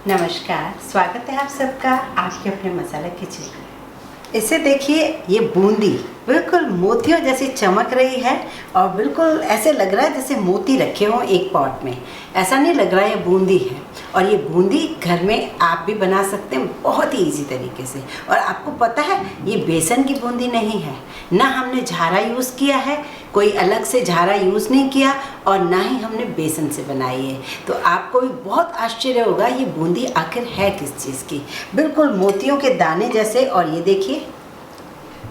नमस्कार, स्वागत है आप सबका आपके अपने मसाला किचन में। इसे देखिए, ये बूंदी बिल्कुल मोतियों जैसी चमक रही है और बिल्कुल ऐसे लग रहा है जैसे मोती रखे हों एक पॉट में। ऐसा नहीं लग रहा है, ये बूंदी है। और ये बूंदी घर में आप भी बना सकते हैं बहुत ही इजी तरीके से। और आपको पता है, ये बेसन की बूंदी नहीं है, ना हमने झारा यूज़ किया है, कोई अलग से झारा यूज़ नहीं किया, और ना ही हमने बेसन से बनाई है। तो आपको भी बहुत आश्चर्य होगा ये बूंदी आखिर है किस चीज़ की। बिल्कुल मोतियों के दाने जैसे। और ये देखिए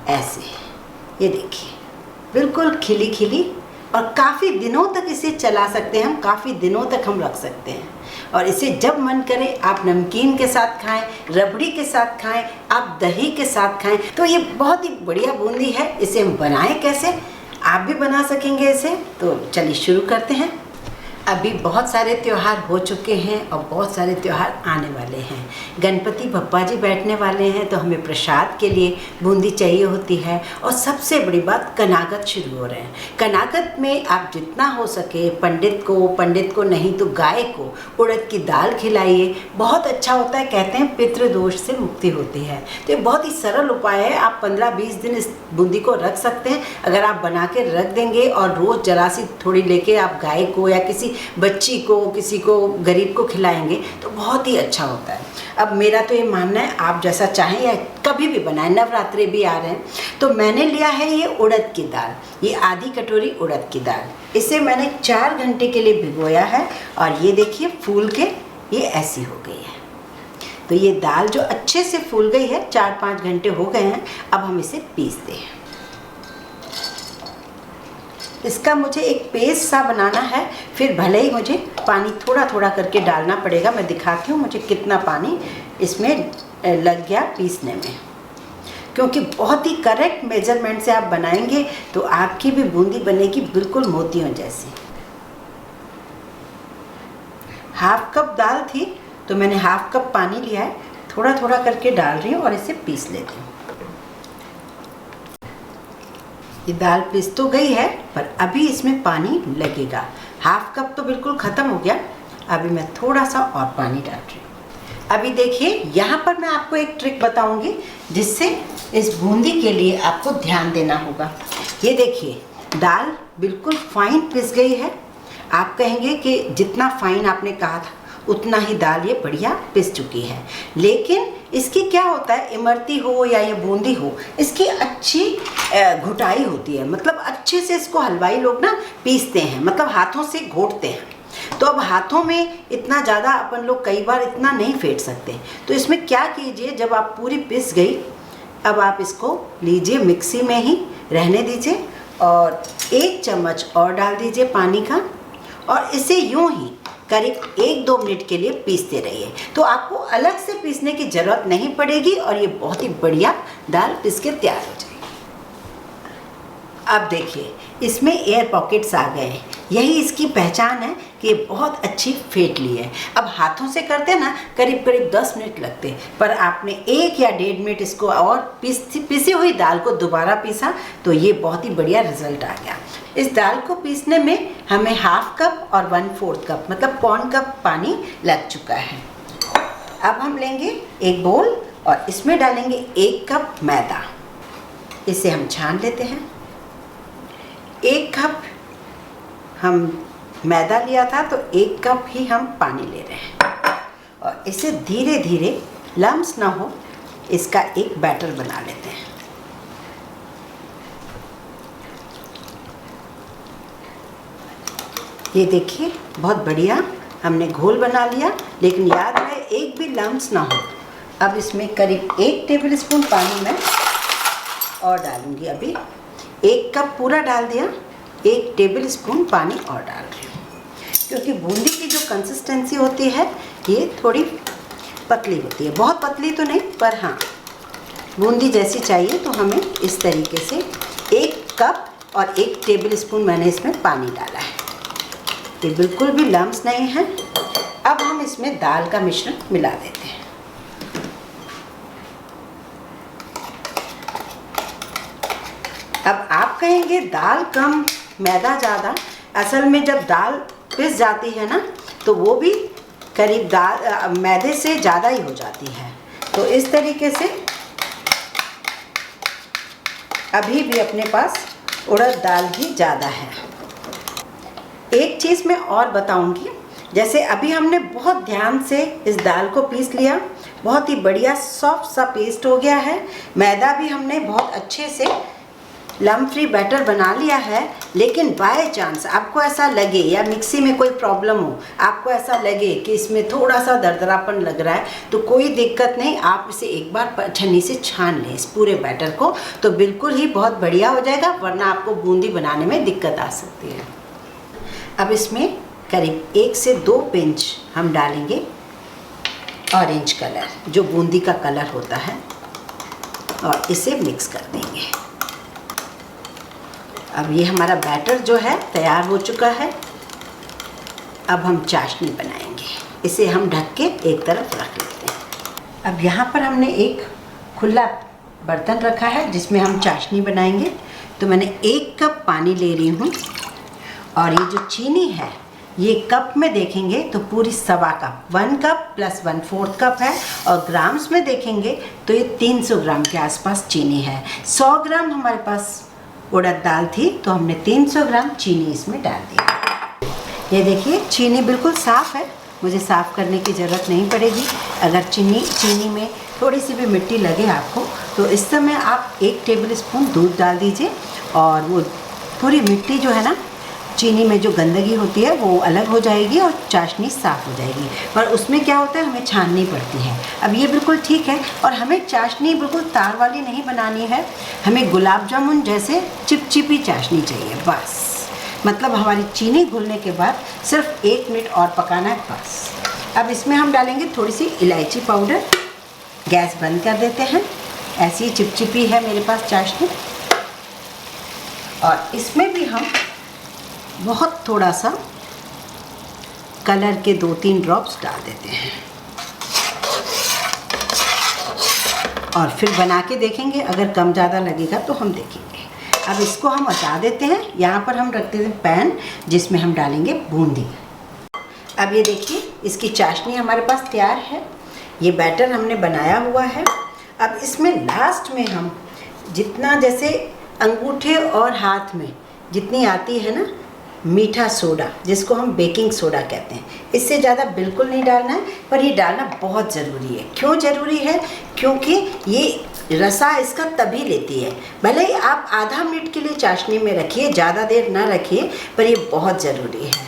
ऐसे, ये देखिए बिल्कुल खिली खिली, और काफ़ी दिनों तक इसे चला सकते हैं हम, काफ़ी दिनों तक हम रख सकते हैं। और इसे जब मन करे आप नमकीन के साथ खाएं, रबड़ी के साथ खाएं, आप दही के साथ खाएं। तो ये बहुत ही बढ़िया बूंदी है। इसे हम बनाएं कैसे, आप भी बना सकेंगे इसे। तो चलिए शुरू करते हैं। अभी बहुत सारे त्यौहार हो चुके हैं और बहुत सारे त्यौहार आने वाले हैं। गणपति बप्पा जी बैठने वाले हैं, तो हमें प्रसाद के लिए बूंदी चाहिए होती है। और सबसे बड़ी बात, कनागत शुरू हो रहे हैं। कनागत में आप जितना हो सके पंडित को नहीं तो गाय को उड़द की दाल खिलाइए, बहुत अच्छा होता है। कहते हैं पितृदोष से मुक्ति होती है। तो ये बहुत ही सरल उपाय है। आप 15-20 दिन इस बूंदी को रख सकते हैं। अगर आप बना के रख देंगे और रोज़ जरा सी थोड़ी लेके आप गाय को या किसी बच्ची को, किसी को गरीब को खिलाएंगे तो बहुत ही अच्छा होता है। अब मेरा तो ये मानना है, आप जैसा चाहें या कभी भी बनाएं। नवरात्रि भी आ रहे हैं, तो मैंने लिया है ये उड़द की दाल, ये आधी कटोरी उड़द की दाल। इसे मैंने 4 घंटे के लिए भिगोया है और ये देखिए फूल के ये ऐसी हो गई है। तो ये दाल जो अच्छे से फूल गई है, 4-5 घंटे हो गए हैं। अब हम इसे पीसते हैं। इसका मुझे एक पेस्ट सा बनाना है, फिर भले ही मुझे पानी थोड़ा थोड़ा करके डालना पड़ेगा। मैं दिखाती हूँ मुझे कितना पानी इसमें लग गया पीसने में, क्योंकि बहुत ही करेक्ट मेजरमेंट से आप बनाएंगे तो आपकी भी बूंदी बनेगी बिल्कुल मोतियों जैसी। हाफ कप दाल थी तो मैंने हाफ कप पानी लिया है, थोड़ा थोड़ा करके डाल रही हूँ और इसे पीस लेती हूँ। ये दाल पिस तो गई है, पर अभी इसमें पानी लगेगा। हाफ कप तो बिल्कुल ख़त्म हो गया, अभी मैं थोड़ा सा और पानी डाल रही हूँ। अभी देखिए, यहाँ पर मैं आपको एक ट्रिक बताऊँगी जिससे इस बूंदी के लिए आपको ध्यान देना होगा। ये देखिए, दाल बिल्कुल फाइन पिस गई है। आप कहेंगे कि जितना फाइन आपने कहा था उतना ही दाल ये बढ़िया पिस चुकी है। लेकिन इसकी क्या होता है, इमरती हो या ये बूंदी हो, इसकी अच्छी घुटाई होती है। मतलब अच्छे से इसको हलवाई लोग ना पीसते हैं, मतलब हाथों से घोटते हैं। तो अब हाथों में इतना ज़्यादा अपन लोग कई बार इतना नहीं फेंट सकते। तो इसमें क्या कीजिए, जब आप पूरी पिस गई, अब आप इसको लीजिए, मिक्सी में ही रहने दीजिए और 1 चम्मच और डाल दीजिए पानी का, और इसे यूँ ही करीब 1-2 मिनट के लिए पीसते रहिए। तो आपको अलग से पीसने की ज़रूरत नहीं पड़ेगी और ये बहुत ही बढ़िया दाल पीस के तैयार हो जाएगी। अब देखिए, इसमें एयर पॉकेट्स आ गए हैं। यही इसकी पहचान है कि ये बहुत अच्छी फेंट ली है। अब हाथों से करते ना करीब करीब 10 मिनट लगते, पर आपने 1 या 1.5 मिनट इसको और पिसी हुई दाल को दोबारा पीसा तो ये बहुत ही बढ़िया रिजल्ट आ गया। इस दाल को पीसने में हमें हाफ कप और 1/4 कप मतलब 1/4 कप पानी लग चुका है। अब हम लेंगे एक बोल और इसमें डालेंगे 1 कप मैदा। इसे हम छान लेते हैं। 1 कप हम मैदा लिया था तो 1 कप ही हम पानी ले रहे हैं, और इसे धीरे धीरे लम्स ना हो इसका एक बैटर बना लेते हैं। ये देखिए, बहुत बढ़िया हमने घोल बना लिया, लेकिन याद रहे एक भी लम्स ना हो। अब इसमें करीब 1 टेबलस्पून पानी मैं और डालूंगी। अभी 1 कप पूरा डाल दिया, 1 टेबलस्पून पानी और डाल रही हूँ, क्योंकि बूंदी की जो कंसिस्टेंसी होती है ये थोड़ी पतली होती है। बहुत पतली तो नहीं, पर हाँ बूंदी जैसी चाहिए। तो हमें इस तरीके से 1 कप और 1 टेबलस्पून मैंने इसमें पानी डाला है। ये बिल्कुल भी लम्स नहीं है। अब हम इसमें दाल का मिश्रण मिला देते हैं। अब आप कहेंगे दाल कम मैदा ज़्यादा। असल में जब दाल पिस जाती है ना, तो वो भी करीब दाल मैदे से ज़्यादा ही हो जाती है। तो इस तरीके से अभी भी अपने पास उड़द दाल ही ज़्यादा है। एक चीज़ मैं और बताऊंगी, जैसे अभी हमने बहुत ध्यान से इस दाल को पीस लिया, बहुत ही बढ़िया सॉफ्ट सा पेस्ट हो गया है। मैदा भी हमने बहुत अच्छे से लम्प फ्री बैटर बना लिया है। लेकिन बाय चांस आपको ऐसा लगे या मिक्सी में कोई प्रॉब्लम हो, आपको ऐसा लगे कि इसमें थोड़ा सा दरदरापन लग रहा है, तो कोई दिक्कत नहीं, आप इसे एक बार छन्नी से छान लें इस पूरे बैटर को, तो बिल्कुल ही बहुत बढ़िया हो जाएगा, वरना आपको बूंदी बनाने में दिक्कत आ सकती है। अब इसमें करीब 1 से 2 पिंच हम डालेंगे ऑरेंज कलर, जो बूंदी का कलर होता है, और इसे मिक्स कर देंगे। अब ये हमारा बैटर जो है तैयार हो चुका है। अब हम चाशनी बनाएंगे, इसे हम ढक के एक तरफ रख लेते हैं। अब यहाँ पर हमने एक खुला बर्तन रखा है जिसमें हम चाशनी बनाएंगे। तो मैंने 1 कप पानी ले रही हूँ, और ये जो चीनी है ये कप में देखेंगे तो पूरी 1.25 कप, 1 कप प्लस 1/4 कप है, और ग्राम्स में देखेंगे तो ये 300 ग्राम के आसपास चीनी है। 100 ग्राम हमारे पास उड़द दाल थी, तो हमने 300 ग्राम चीनी इसमें डाल दिया। ये देखिए चीनी बिल्कुल साफ़ है, मुझे साफ़ करने की ज़रूरत नहीं पड़ेगी। अगर चीनी में थोड़ी सी भी मिट्टी लगे आपको, तो इस समय आप 1 टेबल स्पून दूध डाल दीजिए, और वो पूरी मिट्टी जो है ना, चीनी में जो गंदगी होती है वो अलग हो जाएगी और चाशनी साफ़ हो जाएगी। पर उसमें क्या होता है, हमें छाननी पड़ती है। अब ये बिल्कुल ठीक है, और हमें चाशनी बिल्कुल तार वाली नहीं बनानी है, हमें गुलाब जामुन जैसे चिपचिपी चाशनी चाहिए बस। मतलब हमारी चीनी घुलने के बाद सिर्फ 1 मिनट और पकाना है बस। अब इसमें हम डालेंगे थोड़ी सी इलायची पाउडर। गैस बंद कर देते हैं, ऐसी चिपचिपी है मेरे पास चाशनी। और इसमें भी हम बहुत थोड़ा सा कलर के 2-3 ड्रॉप्स डाल देते हैं, और फिर बना के देखेंगे, अगर कम ज़्यादा लगेगा तो हम देखेंगे। अब इसको हम हटा देते हैं। यहाँ पर हम रख देते हैं पैन जिसमें हम डालेंगे बूंदी। अब ये देखिए इसकी चाशनी हमारे पास तैयार है, ये बैटर हमने बनाया हुआ है। अब इसमें लास्ट में हम जितना, जैसे अंगूठे और हाथ में जितनी आती है ना मीठा सोडा, जिसको हम बेकिंग सोडा कहते हैं, इससे ज़्यादा बिल्कुल नहीं डालना है, पर ये डालना बहुत ज़रूरी है। क्यों ज़रूरी है? क्योंकि ये रसा इसका तभी लेती है। भले ही आप आधा मिनट के लिए चाशनी में रखिए, ज़्यादा देर ना रखिए, पर ये बहुत ज़रूरी है,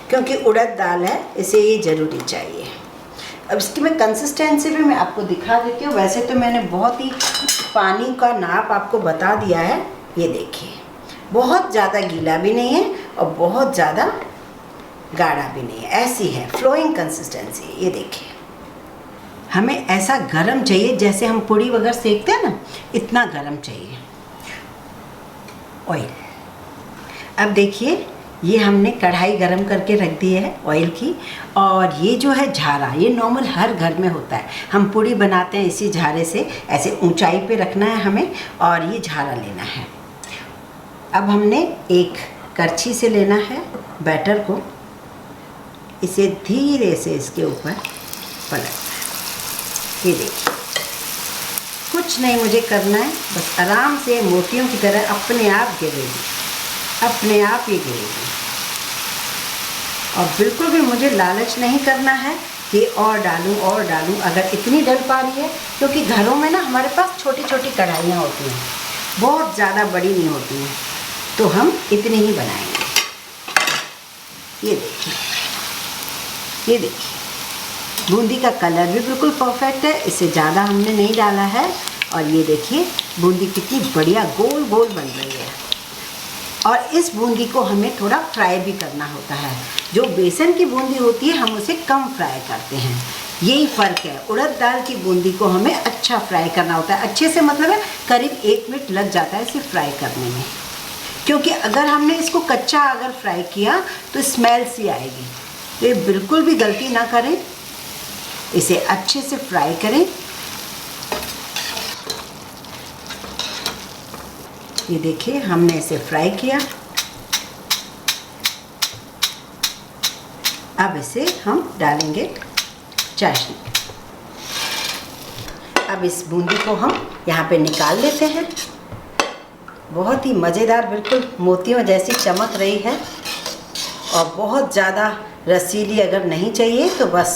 क्योंकि उड़द दाल है, इसे ये ज़रूरी चाहिए। अब इसकी मैं कंसिस्टेंसी भी मैं आपको दिखा देती हूँ। वैसे तो मैंने बहुत ही पानी का नाप आपको बता दिया है। ये देखिए बहुत ज़्यादा गीला भी नहीं है और बहुत ज़्यादा गाढ़ा भी नहीं है, ऐसी है फ्लोइंग कंसिस्टेंसी। ये देखिए हमें ऐसा गरम चाहिए, जैसे हम पूड़ी वगैरह सेकते हैं ना, इतना गरम चाहिए ऑयल। अब देखिए ये हमने कढ़ाई गरम करके रख दी है ऑयल की, और ये जो है झारा, ये नॉर्मल हर घर में होता है। हम पूड़ी बनाते हैं इसी झारे से, ऐसे ऊंचाई पे रखना है हमें, और ये झारा लेना है। अब हमने एक करछी से लेना है बैटर को, इसे धीरे से इसके ऊपर पलटना है। ये देखिए कुछ नहीं मुझे करना है, बस आराम से मोतियों की तरह अपने आप गिरेगी, अपने आप ये गिरेगी। और बिल्कुल भी मुझे लालच नहीं करना है कि और डालूं और डालूं। अगर इतनी डल पा रही है, क्योंकि घरों में ना हमारे पास छोटी छोटी कढ़ाइयाँ होती हैं, बहुत ज़्यादा बड़ी नहीं होती हैं, तो हम इतनी ही बनाएंगे। ये देखिए, ये देखिए बूंदी का कलर भी बिल्कुल परफेक्ट है, इससे ज़्यादा हमने नहीं डाला है। और ये देखिए बूंदी कितनी बढ़िया गोल गोल बन रही है। और इस बूंदी को हमें थोड़ा फ्राई भी करना होता है। जो बेसन की बूंदी होती है हम उसे कम फ्राई करते हैं, यही फ़र्क है। उड़द दाल की बूंदी को हमें अच्छा फ्राई करना होता है। अच्छे से मतलब है करीब 1 मिनट लग जाता है इसे फ्राई करने में, क्योंकि अगर हमने इसको कच्चा अगर फ्राई किया तो स्मेल सी आएगी। तो ये बिल्कुल भी गलती ना करें, इसे अच्छे से फ्राई करें। ये देखिए हमने इसे फ्राई किया। अब इसे हम डालेंगे चाशनी। अब इस बूंदी को हम यहाँ पे निकाल लेते हैं। बहुत ही मज़ेदार, बिल्कुल मोतियों जैसी चमक रही है और बहुत ज़्यादा रसीली अगर नहीं चाहिए तो बस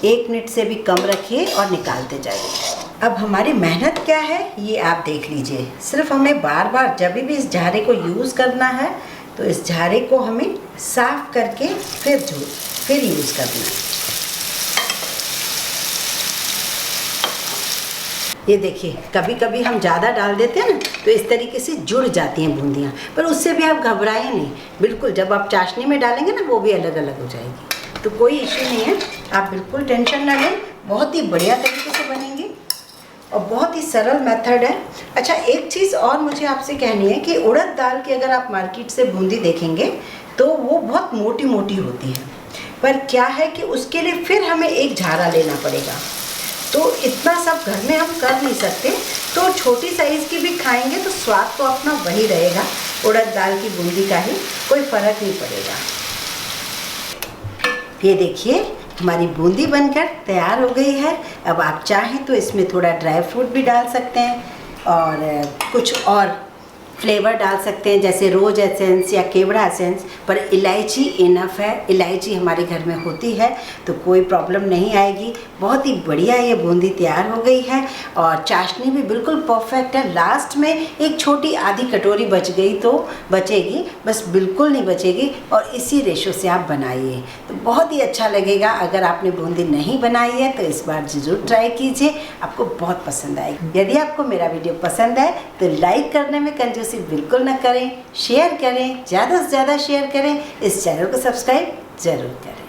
1 मिनट से भी कम रखिए और निकालते जाइए। अब हमारी मेहनत क्या है ये आप देख लीजिए। सिर्फ हमें बार बार जब भी इस झारे को यूज़ करना है तो इस झारे को हमें साफ करके फिर यूज़ करना है। ये देखिए, कभी कभी हम ज़्यादा डाल देते हैं ना तो इस तरीके से जुड़ जाती हैं बूंदियाँ, पर उससे भी आप घबराएं नहीं। बिल्कुल जब आप चाशनी में डालेंगे ना वो भी अलग अलग हो जाएगी, तो कोई इश्यू नहीं है, आप बिल्कुल टेंशन ना लें। बहुत ही बढ़िया तरीके से बनेंगे और बहुत ही सरल मेथड है। अच्छा, एक चीज़ और मुझे आपसे कहनी है कि उड़द दाल की अगर आप मार्केट से बूंदी देखेंगे तो वो बहुत मोटी मोटी होती है, पर क्या है कि उसके लिए फिर हमें एक झारा लेना पड़ेगा, तो इतना सब घर में हम कर नहीं सकते। तो छोटी साइज़ की भी खाएंगे तो स्वाद तो अपना वही रहेगा, उड़द दाल की बूंदी का ही, कोई फ़र्क नहीं पड़ेगा। ये देखिए हमारी बूंदी बनकर तैयार हो गई है। अब आप चाहें तो इसमें थोड़ा ड्राई फ्रूट भी डाल सकते हैं और कुछ और फ्लेवर डाल सकते हैं, जैसे रोज एसेंस या केवड़ा एसेंस, पर इलायची इनफ है। इलायची हमारे घर में होती है तो कोई प्रॉब्लम नहीं आएगी। बहुत ही बढ़िया ये बूंदी तैयार हो गई है और चाशनी भी बिल्कुल परफेक्ट है। लास्ट में एक छोटी आधी कटोरी बच गई तो बचेगी, बस बिल्कुल नहीं बचेगी, और इसी रेशो से आप बनाइए तो बहुत ही अच्छा लगेगा। अगर आपने बूंदी नहीं बनाई है तो इस बार ज़रूर ट्राई कीजिए, आपको बहुत पसंद आएगी। यदि आपको मेरा वीडियो पसंद है तो लाइक करने में कंजूसी बिल्कुल ना करें, शेयर करें, ज़्यादा से ज़्यादा शेयर करें, इस चैनल को सब्सक्राइब ज़रूर करें।